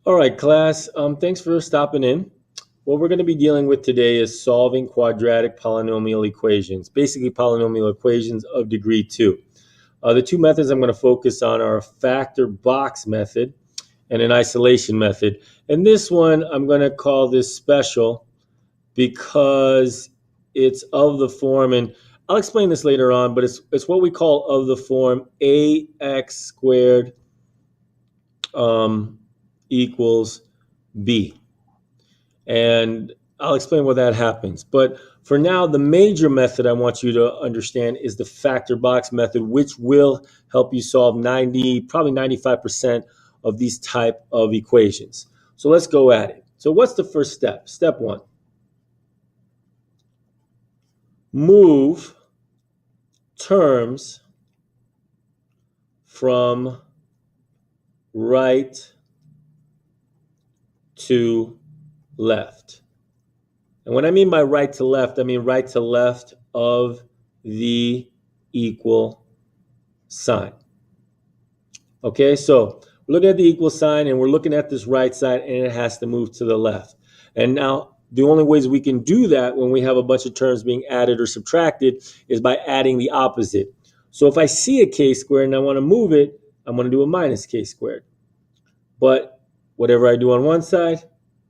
All right, class. Thanks for stopping in. What we're going to be dealing with today is solving quadratic polynomial equations, basically polynomial equations of degree 2. The two methods I'm going to focus on are a factor box method and an isolation method. And this one, I'm going to call this special because it's of the form, and I'll explain this later on, but it's what we call of the form ax squared equals b. And I'll explain why that happens. But for now, the major method I want you to understand is the factor box method, which will help you solve 90, probably 95% of these type of equations. So let's go at it. So what's the first step? Step one, move terms from right to left. And what I mean by right to left, I mean right to left of the equal sign. Okay, so we're looking at the equal sign and we're looking at this right side and it has to move to the left. And now the only ways we can do that when we have a bunch of terms being added or subtracted is by adding the opposite. So if I see a k squared and I want to move it, I'm going to do a minus k squared. But whatever I do on one side,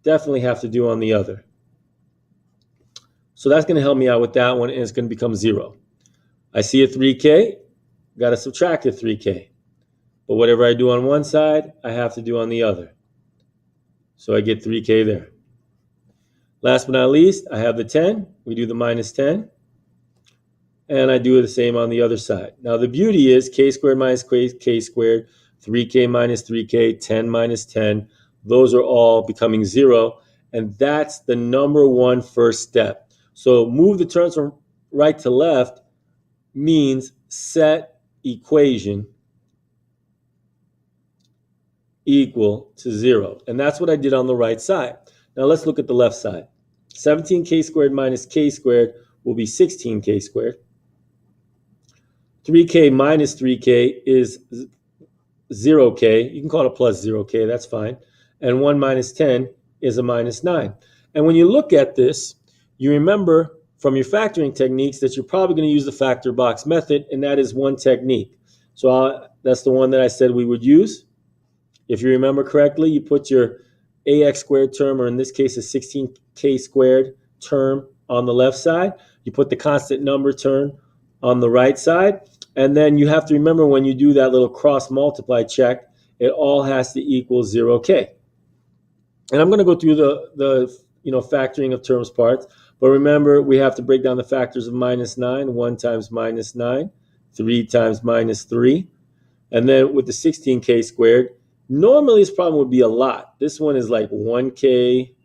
definitely have to do on the other. So that's going to help me out with that one, and it's going to become 0. I see a 3k, got to subtract a 3k. But whatever I do on one side, I have to do on the other. So I get 3k there. Last but not least, I have the 10. We do the minus 10. And I do the same on the other side. Now the beauty is k squared minus k squared, 3k minus 3k, 10 minus 10. Those are all becoming 0. And that's the number one first step. So move the terms from right to left means set equation equal to 0. And that's what I did on the right side. Now let's look at the left side. 17k squared minus k squared will be 16k squared. 3k minus 3k is 0k. You can call it a plus 0k, that's fine. And 1 minus 10 is a minus 9. And when you look at this, you remember from your factoring techniques that you're probably going to use the factor box method, and that is one technique. So that's the one that I said we would use. If you remember correctly, you put your ax squared term, or in this case, a 16k squared term on the left side. You put the constant number term on the right side. And then you have to remember when you do that little cross multiply check, it all has to equal 0k. And I'm going to go through the factoring of terms parts. But remember, we have to break down the factors of minus 9. 1 times minus 9. 3 times minus 3. And then with the 16k squared, normally this problem would be a lot. This one is like 1k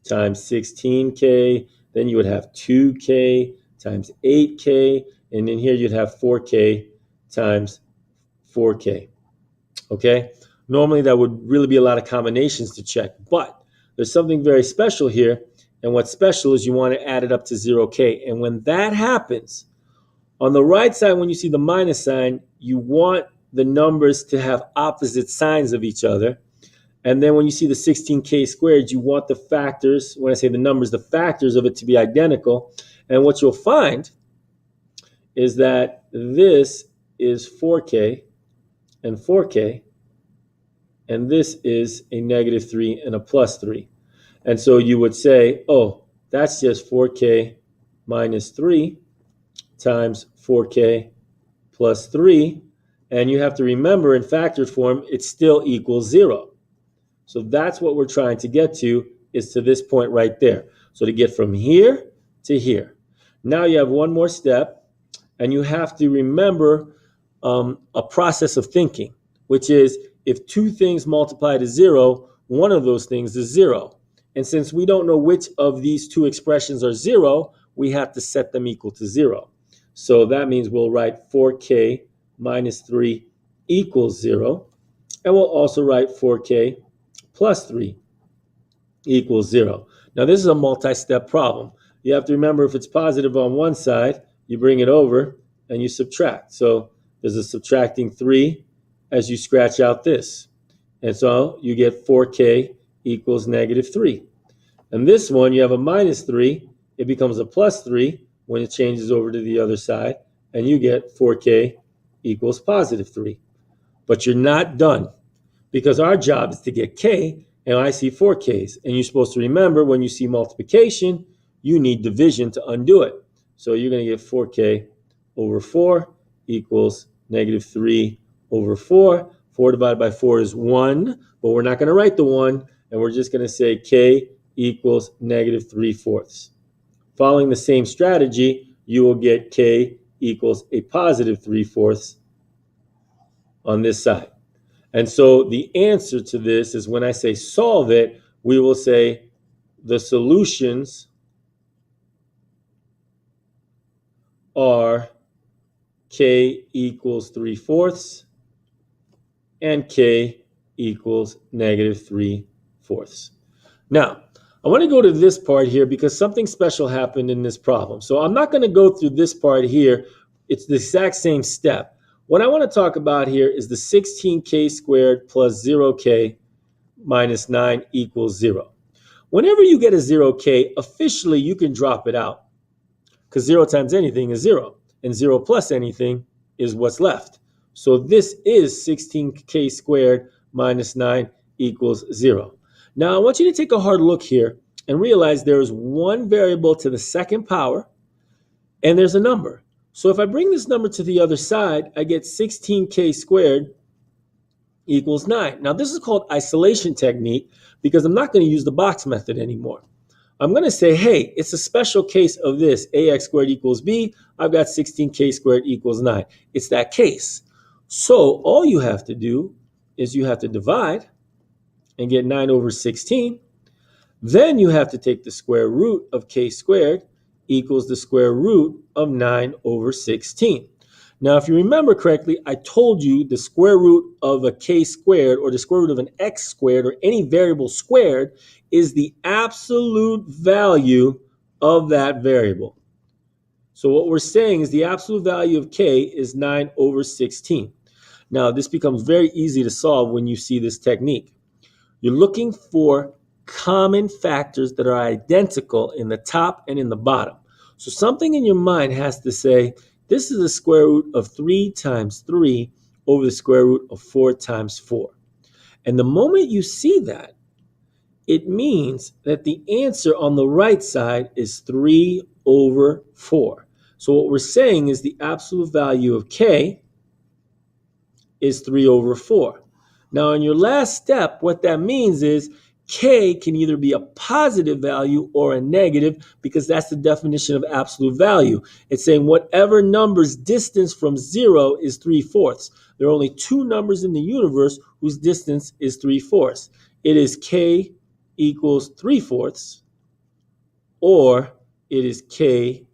times 16k. Then you would have 2k times 8k. And in here you'd have 4k times 4k. Okay? Normally that would really be a lot of combinations to check. But there's something very special here. And what's special is you want to add it up to 0k. And when that happens, on the right side, when you see the minus sign, you want the numbers to have opposite signs of each other. And then when you see the 16k squared, you want the factors, when I say the numbers, the factors of it to be identical. And what you'll find is that this is 4k and 4k, and this is a negative 3 and a plus 3. And so you would say, oh, that's just 4k minus 3 times 4k plus 3. And you have to remember in factored form, it still equals 0. So that's what we're trying to get to, is to this point right there. So to get from here to here. Now you have one more step, and you have to remember a process of thinking, which is if two things multiply to 0, one of those things is 0. And since we don't know which of these two expressions are 0, we have to set them equal to 0. So that means we'll write 4k minus 3 equals 0. And we'll also write 4k plus 3 equals 0. Now this is a multi-step problem. You have to remember if it's positive on one side, you bring it over and you subtract. So there's a subtracting 3 as you scratch out this. And so you get 4k equals negative 3. And this one, you have a minus 3. It becomes a plus 3 when it changes over to the other side. And you get 4k equals positive 3. But you're not done, because our job is to get k, and I see 4k's. And you're supposed to remember, when you see multiplication, you need division to undo it. So you're going to get 4k over 4 equals negative 3 over 4. 4 divided by 4 is 1, but we're not going to write the 1, and we're just going to say k equals negative 3/4. Following the same strategy, you will get k equals a positive 3/4 on this side. And so the answer to this is, when I say solve it, we will say the solutions are k equals 3/4 and k equals negative 3/4. Now, I want to go to this part here because something special happened in this problem. So I'm not going to go through this part here. It's the exact same step. What I want to talk about here is the 16k squared plus 0k minus 9 equals 0. Whenever you get a 0k, officially you can drop it out, because 0 times anything is 0, and 0 plus anything is what's left. So this is 16k squared minus 9 equals 0. Now I want you to take a hard look here and realize there is one variable to the second power, and there's a number. So if I bring this number to the other side, I get 16k squared equals 9. Now this is called isolation technique, because I'm not going to use the box method anymore. I'm going to say, hey, it's a special case of this. Ax squared equals b. I've got 16k squared equals 9. It's that case. So all you have to do is you have to divide and get 9 over 16. Then you have to take the square root of k squared equals the square root of 9 over 16. Now, if you remember correctly, I told you the square root of a k squared, or the square root of an x squared, or any variable squared, is the absolute value of that variable. So what we're saying is the absolute value of k is 9 over 16. Now, this becomes very easy to solve when you see this technique. You're looking for common factors that are identical in the top and in the bottom. So something in your mind has to say, this is the square root of 3 times 3 over the square root of 4 times 4. And the moment you see that, it means that the answer on the right side is 3 over 4. So what we're saying is the absolute value of k is 3 over 4. Now, in your last step, what that means is k can either be a positive value or a negative, because that's the definition of absolute value. It's saying whatever number's distance from 0 is 3/4. There are only two numbers in the universe whose distance is 3/4. It is k equals 3/4, or it is k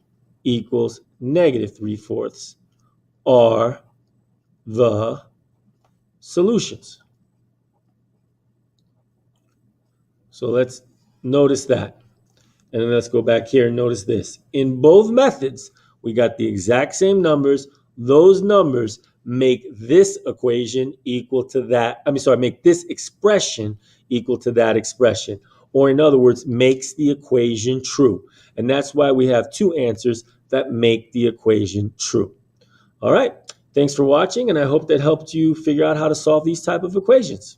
equals negative 3/4, are the solutions. So let's notice that. And then let's go back here and notice this. In both methods, we got the exact same numbers. Those numbers make this equation equal to that. Make this expression equal to that expression. Or in other words, makes the equation true. And that's why we have two answers that make the equation true. All right. Thanks for watching, and I hope that helped you figure out how to solve these type of equations.